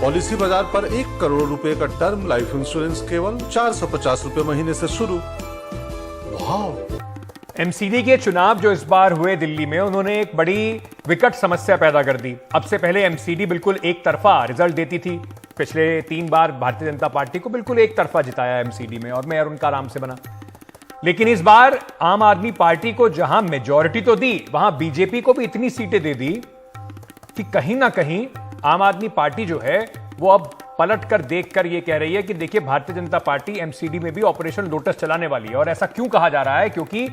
Policy बाजार पर 1 करोड़ रुपए का टर्म लाइफ इंश्योरेंस केवल 450 रुपए महीने से शुरू। वाह! एमसीडी के चुनाव जो इस बार हुए दिल्ली में, उन्होंने एक बड़ी विकट समस्या पैदा कर दी। अब से पहले एमसीडी बिल्कुल एक तरफा रिजल्ट देती थी। पिछले 3 बार भारतीय जनता पार्टी को बिल्कुल एक तरफा जिताया एमसीडी में और मेयर उनका आराम से बना। लेकिन इस बार आम आदमी पार्टी को जहां मेजॉरिटी तो दी, वहां बीजेपी को भी इतनी सीटें दे दी कि कहीं ना कहीं आम आदमी पार्टी जो है वो अब पलट कर देखकर ये कह रही है कि देखिए, भारतीय जनता पार्टी एमसीडी में भी ऑपरेशन लोटस चलाने वाली है। और ऐसा क्यों कहा जा रहा है? क्योंकि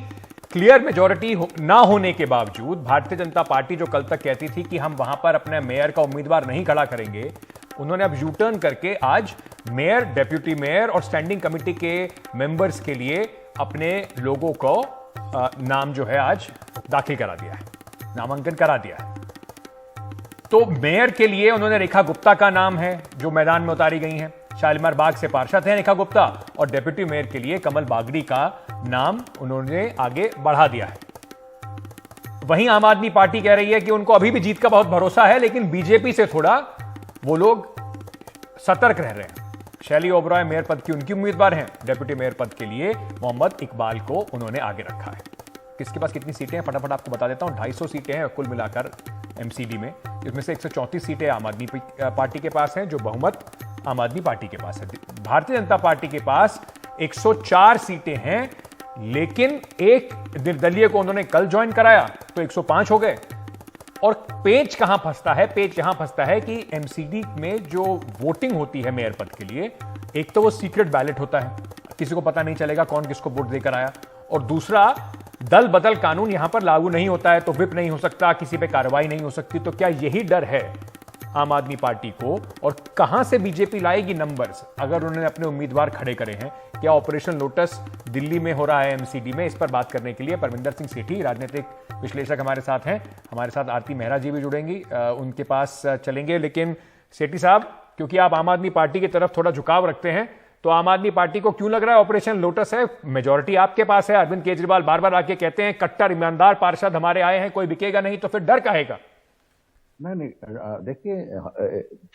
क्लियर मेजॉरिटी ना होने के बावजूद भारतीय जनता पार्टी जो कल तक कहती थी कि हम वहां पर अपने मेयर का उम्मीदवार नहीं खड़ा करेंगे, उन्होंने अब यू टर्न करके आज मेयर, डेप्यूटी मेयर और स्टैंडिंग कमेटी के मेंबर्स के लिए अपने लोगों को नाम जो है आज दाखिल करा दिया है, नामांकन करा दिया है। तो मेयर के लिए उन्होंने रेखा गुप्ता का नाम है जो मैदान में उतारी गई हैं। शालीमार बाग से पार्षद हैं रेखा गुप्ता, और डेप्यूटी मेयर के लिए कमल बागड़ी का नाम उन्होंने आगे बढ़ा दिया है। वहीं आम आदमी पार्टी कह रही है कि उनको अभी भी जीत का बहुत भरोसा है, लेकिन बीजेपी से थोड़ा वो लोग सतर्क रह रहे हैं। शैली ओबरॉय मेयर पद की उनकी उम्मीदवार हैं। डेप्यूटी मेयर पद के लिए मोहम्मद इकबाल को उन्होंने आगे रखा है। किसके पास कितनी सीटें हैं फटाफट आपको बता देता हूं। 250 सीटें हैं कुल मिलाकर एमसीडी में, जिसमें से 134 सीटें आम आदमी पार्टी के पास हैं, जो बहुमत आम आदमी पार्टी के पास है। भारतीय जनता पार्टी के पास 104 सीटें हैं, लेकिन एक निर्दलीय को उन्होंने कल ज्वाइन कराया तो 105 हो गए। और पेच कहां फंसता है? पेच यहां फंसता है कि एमसीडी में जो वोटिंग होती है मेयर पद के लिए, एक तो वो सीक्रेट बैलेट होता है, किसी को पता नहीं चलेगा कौन किसको वोट देकर आया, और दूसरा दल बदल कानून यहां पर लागू नहीं होता है, तो व्हिप नहीं हो सकता, किसी पे कार्रवाई नहीं हो सकती। तो क्या यही डर है आम आदमी पार्टी को? और कहां से बीजेपी लाएगी नंबर्स अगर उन्होंने अपने उम्मीदवार खड़े करे हैं? क्या ऑपरेशन लोटस दिल्ली में हो रहा है एमसीडी में? इस पर बात करने के लिए परमिंदर सिंह सेठी राजनीतिक विश्लेषक हमारे साथ हैं। हमारे साथ आरती मेहरा जी भी जुड़ेंगी, उनके पास चलेंगे। लेकिन सेठी साहब, क्योंकि आप आम आदमी पार्टी की तरफ थोड़ा झुकाव रखते हैं, तो आम आदमी पार्टी को क्यों लग रहा है ऑपरेशन लोटस है? मेजॉरिटी आपके पास है। अरविंद केजरीवाल बार बार आके कहते हैं कट्टर ईमानदार पार्षद हमारे आए हैं, कोई बिकेगा नहीं, तो फिर डर काहेगा? नहीं, देखिए,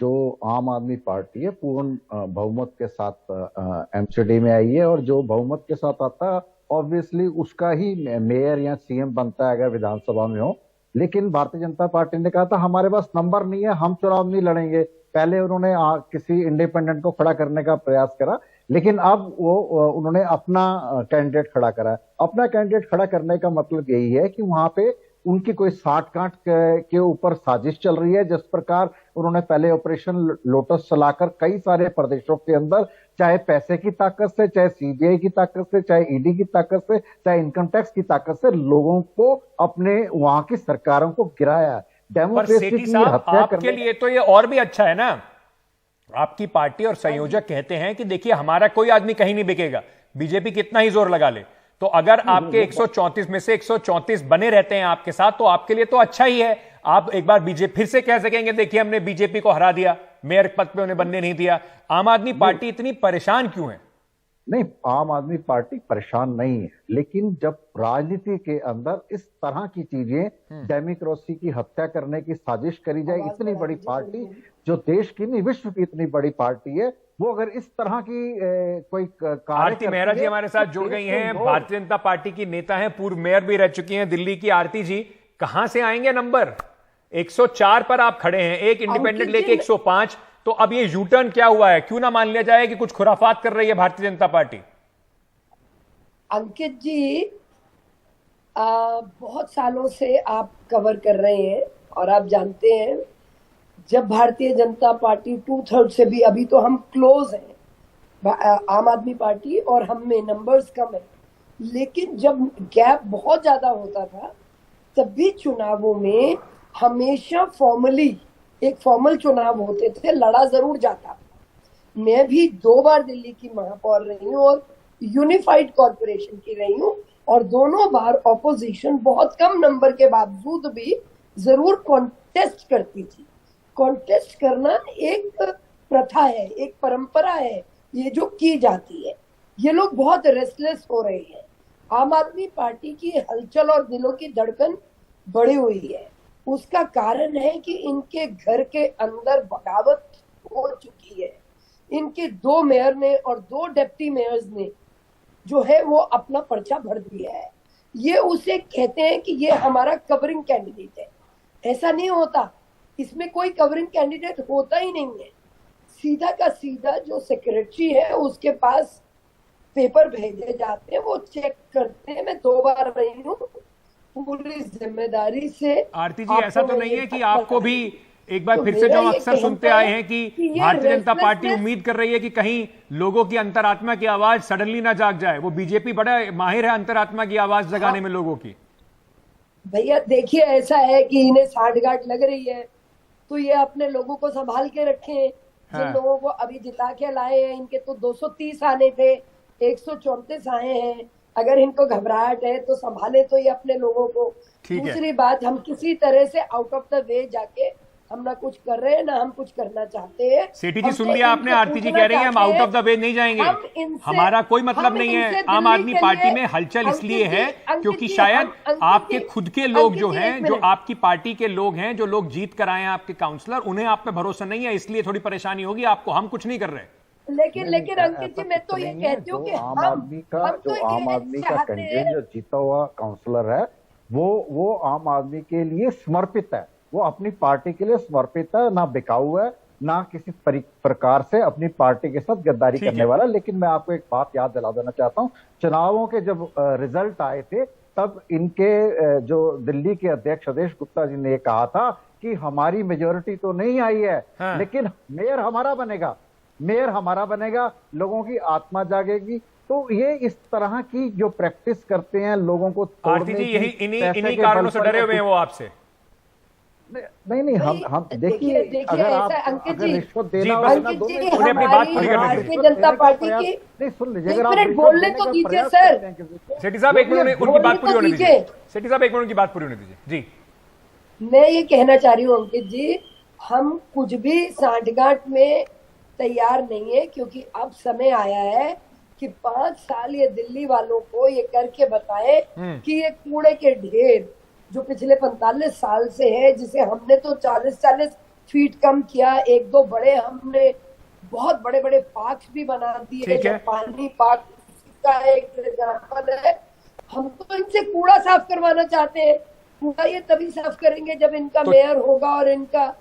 जो आम आदमी पार्टी है पूर्ण बहुमत के साथ एमसीडी में आई है, और जो बहुमत के साथ आता है ऑब्वियसली उसका ही मेयर या सीएम बनता है अगर विधानसभा में हो। लेकिन भारतीय जनता पार्टी ने कहा था हमारे पास नंबर नहीं है, हम चुनाव नहीं लड़ेंगे। पहले उन्होंने किसी इंडिपेंडेंट को खड़ा करने का प्रयास करा, लेकिन अब उन्होंने अपना कैंडिडेट खड़ा करा। अपना कैंडिडेट खड़ा करने का मतलब यही है कि वहां पे उनकी कोई साठ गांठ के ऊपर साजिश चल रही है। जिस प्रकार उन्होंने पहले ऑपरेशन लोटस चलाकर कई सारे प्रदेशों के अंदर, चाहे पैसे की ताकत से, चाहे सीबीआई की ताकत से, चाहे ईडी की ताकत से, चाहे इनकम टैक्स की ताकत से, लोगों को, अपने वहां की सरकारों को गिराया। डेमोक्रेसी की हत्या करने के लिए तो ये और भी अच्छा है ना। आपकी पार्टी और संयोजक कहते हैं कि देखिए, हमारा कोई आदमी कहीं नहीं बिकेगा, बीजेपी कितना ही जोर लगा ले। तो अगर आपके 134 में से 134 बने रहते हैं आपके साथ, तो आपके लिए तो अच्छा ही है। आप एक बार बीजेपी फिर से कह सकेंगे देखिए हमने बीजेपी को हरा दिया, मेयर पद पे उन्हें बनने नहीं दिया। आम आदमी पार्टी इतनी परेशान क्यों है? नहीं, आम आदमी पार्टी परेशान नहीं है, लेकिन जब राजनीति के अंदर इस तरह की चीजें, डेमोक्रेसी की हत्या करने की साजिश करी जाए, इतनी बड़ी पार्टी जो देश की नहीं विश्व की इतनी बड़ी पार्टी है, वो अगर इस तरह की कोई आरती मेहरा जी हमारे साथ जुड़ गई हैं, भारतीय जनता पार्टी की नेता हैं, पूर्व मेयर भी रह चुकी हैं दिल्ली की। आरती जी, कहां से आएंगे नंबर? 104 पर आप खड़े हैं, एक इंडिपेंडेंट लेके 105। तो अब ये यू टर्न क्या हुआ है? क्यों ना मान लिया जाए कि कुछ खुराफात कर रही है भारतीय जनता पार्टी? अंकित जी, बहुत सालों से आप कवर कर रहे हैं और आप जानते हैं, जब भारतीय जनता पार्टी 2/3 से भी, अभी तो हम क्लोज हैं, आम आदमी पार्टी और हम में नंबर्स कम है, लेकिन जब गैप बहुत ज्यादा होता था तब भी चुनावों में हमेशा फॉर्मली एक फॉर्मल चुनाव होते थे, लड़ा जरूर जाता। मैं भी 2 बार दिल्ली की महापौर रही हूँ और यूनिफाइड कॉर्पोरेशन की रही हूँ, और दोनों बार ऑपोजिशन बहुत कम नंबर के बावजूद भी जरूर कॉन्टेस्ट करती थी। कॉन्टेस्ट करना एक प्रथा है, एक परंपरा है, ये जो की जाती है। ये लोग बहुत रेस्टलेस हो रहे हैं। आम आदमी पार्टी की हलचल और दिलों की धड़कन बढ़ी हुई है। उसका कारण है कि इनके घर के अंदर बगावत हो चुकी है। इनके 2 मेयर ने और 2 डिप्टी मेयर्स ने जो है वो अपना पर्चा भर दिया है। ये उसे कहते हैं कि ये हमारा कवरिंग कैंडिडेट है। ऐसा नहीं होता, इसमें कोई कवरिंग कैंडिडेट होता ही नहीं है। सीधा का सीधा जो सेक्रेटरी है उसके पास पेपर भेजे जाते हैं, वो चेक करते हैं। मैं 2 बार रही हूँ, पूरी जिम्मेदारी से। आरती जी, ऐसा तो नहीं है कि आपको भी एक बार फिर से जो हम अक्सर सुनते आए हैं कि भारतीय जनता पार्टी उम्मीद कर रही है कि कहीं लोगों की अंतरात्मा की आवाज सडनली ना जाग जाए? वो बीजेपी बड़ा माहिर है अंतरात्मा की आवाज जगाने में लोगों की। भैया देखिए, ऐसा है कि इन्हें साठगांठ लग रही है तो ये अपने लोगों को संभाल के रखें। जिन लोगों को अभी जिता के लाए हैं, इनके तो 230 आने थे, 134 आए हैं। अगर इनको घबराहट है तो संभाले तो ये अपने लोगों को। दूसरी बात, हम किसी तरह से आउट ऑफ द वे जाके हम ना कुछ कर रहे हैं ना हम कुछ करना चाहते हैं। सेठी जी सुन लिया आपने, आरती जी कह रही है हम आउट ऑफ द वे नहीं जाएंगे, हमारा कोई मतलब नहीं है। आम आदमी पार्टी में हलचल इसलिए है क्योंकि शायद आपके खुद के लोग जो हैं, जो आपकी पार्टी के लोग हैं, जो लोग जीत कर आए हैं आपके काउंसलर, उन्हें आप पे भरोसा नहीं है, इसलिए थोड़ी परेशानी होगी आपको। हम कुछ नहीं कर रहे। लेकिन अंकित जी, मैं तो ये कहती हूँ कि आम आदमी का कैंडिडेट जो जीता हुआ काउंसलर है वो आम आदमी के लिए समर्पित है। वो अपनी पार्टी के लिए समर्पित है, ना बिकाऊ है, ना किसी प्रकार से अपनी पार्टी के साथ गद्दारी करने वाला। लेकिन मैं आपको एक बात याद दिला देना चाहता हूं, चुनावों के जब रिजल्ट आए थे तब इनके जो दिल्ली के अध्यक्ष अवधेश गुप्ता जी ने ये कहा था कि हमारी मेजोरिटी तो नहीं आई है, लेकिन मेयर हमारा बनेगा, मेयर हमारा बनेगा, लोगों की आत्मा जागेगी। तो ये इस तरह की जो प्रैक्टिस करते हैं लोगों को आरती जी, यही इन्हीं कारणों से डरे हुए हैं वो आपसे। नहीं हम देखिए, अगर आप रिश्वत देना अपनी बात पूरी करने भारतीय जनता पार्टी की नहीं सुन लीजिए, अगर आप बोलने तो दीजिए सर। सेठी साहब एक मिनट उनकी बात पूरी होने दीजिए। सेठी साहब एक मिनट उनकी बात पूरी होने दीजिए जी। मैं ये कहना चाह रही हूँ अंकित जी, हम कुछ भी सांठगांठ में तैयार नहीं है, क्योंकि अब समय आया है कि 5 साल ये दिल्ली वालों को ये करके बताए कि ये कूड़े के ढेर जो पिछले 45 साल से है, जिसे हमने तो 40-40 फीट कम किया, 1-2 बड़े हमने बहुत बड़े बड़े पार्क भी बना दिए, जो पानी पार्क का एक एग्जाम्पल है। हम तो इनसे कूड़ा साफ करवाना चाहते हैं। कूड़ा ये तभी साफ करेंगे जब इनका मेयर होगा और इनका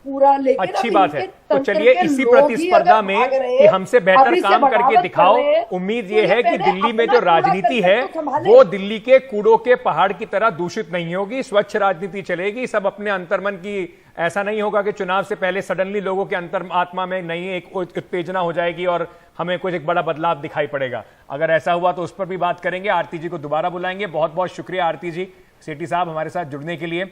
पूरा। लेकिन अच्छी बात है, तो चलिए इसी प्रतिस्पर्धा में कि हमसे बेहतर काम करके दिखाओ। उम्मीद ये है कि दिल्ली में जो राजनीति है वो दिल्ली के कूड़ों के पहाड़ की तरह दूषित नहीं होगी, स्वच्छ राजनीति चलेगी। सब अपने अंतर्मन की, ऐसा नहीं होगा कि चुनाव से पहले सडनली लोगों के अंतर आत्मा में नई एक उत्तेजना हो जाएगी और हमें कुछ एक बड़ा बदलाव दिखाई पड़ेगा। अगर ऐसा हुआ तो उस पर भी बात करेंगे। आरती जी को दोबारा बुलाएंगे। बहुत बहुत शुक्रिया आरती जी, सेठी साहब, हमारे साथ जुड़ने के लिए।